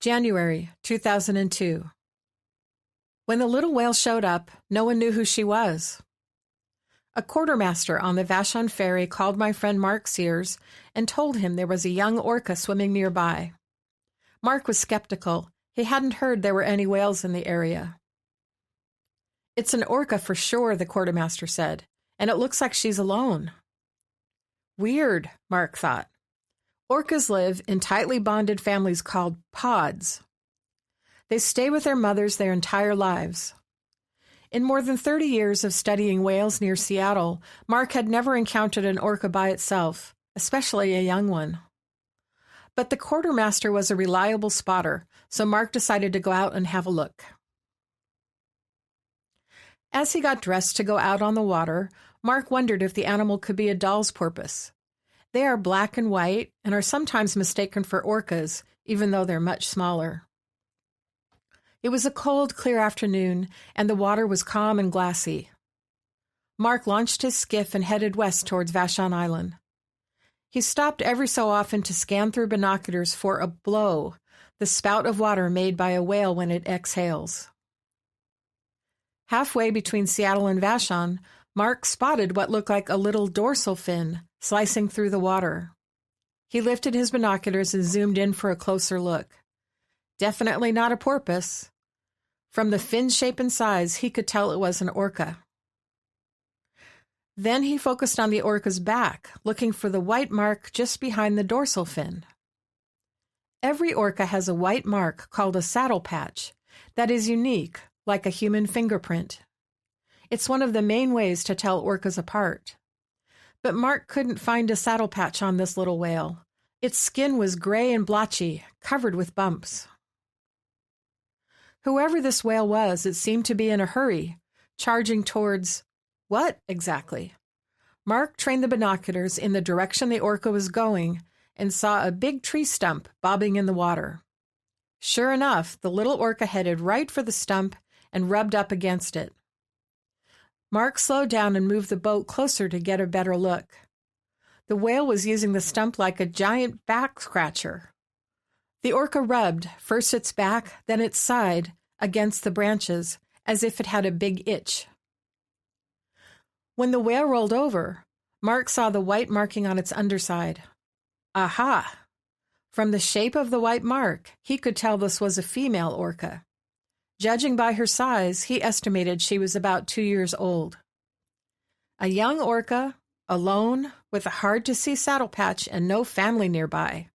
January 2002. When the little whale showed up, no one knew who she was. A quartermaster on the Vashon ferry called my friend Mark Sears and told him there was a young orca swimming nearby. Mark was skeptical. He hadn't heard there were any whales in the area. "It's an orca for sure," the quartermaster said, "and it looks like she's alone." Weird, Mark thought. Orcas live in tightly bonded families called pods. They stay with their mothers their entire lives. In more than 30 years of studying whales near Seattle, Mark had never encountered an orca by itself, especially a young one. But the quartermaster was a reliable spotter, so Mark decided to go out and have a look. As he got dressed to go out on the water, Mark wondered if the animal could be a doll's porpoise. They are black and white and are sometimes mistaken for orcas, even though they're much smaller. It was a cold, clear afternoon, and the water was calm and glassy. Mark launched his skiff and headed west towards Vashon Island. He stopped every so often to scan through binoculars for a blow, the spout of water made by a whale when it exhales. Halfway between Seattle and Vashon, Mark spotted what looked like a little dorsal fin slicing through the water. He lifted his binoculars and zoomed in for a closer look. Definitely not a porpoise. From the fin's shape and size, he could tell it was an orca. Then he focused on the orca's back, looking for the white mark just behind the dorsal fin. Every orca has a white mark called a saddle patch that is unique, like a human fingerprint. It's one of the main ways to tell orcas apart. But Mark couldn't find a saddle patch on this little whale. Its skin was gray and blotchy, covered with bumps. Whoever this whale was, it seemed to be in a hurry, charging towards what exactly? Mark trained the binoculars in the direction the orca was going and saw a big tree stump bobbing in the water. Sure enough, the little orca headed right for the stump and rubbed up against it. Mark slowed down and moved the boat closer to get a better look. The whale was using the stump like a giant back scratcher. The orca rubbed, first its back, then its side, against the branches, as if it had a big itch. When the whale rolled over, Mark saw the white marking on its underside. Aha! From the shape of the white mark, he could tell this was a female orca. Judging by her size, he estimated she was about 2 years old. A young orca, alone, with a hard-to-see saddle patch and no family nearby.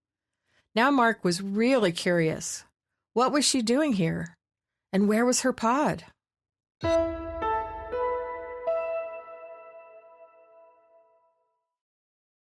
Now Mark was really curious. What was she doing here? And where was her pod?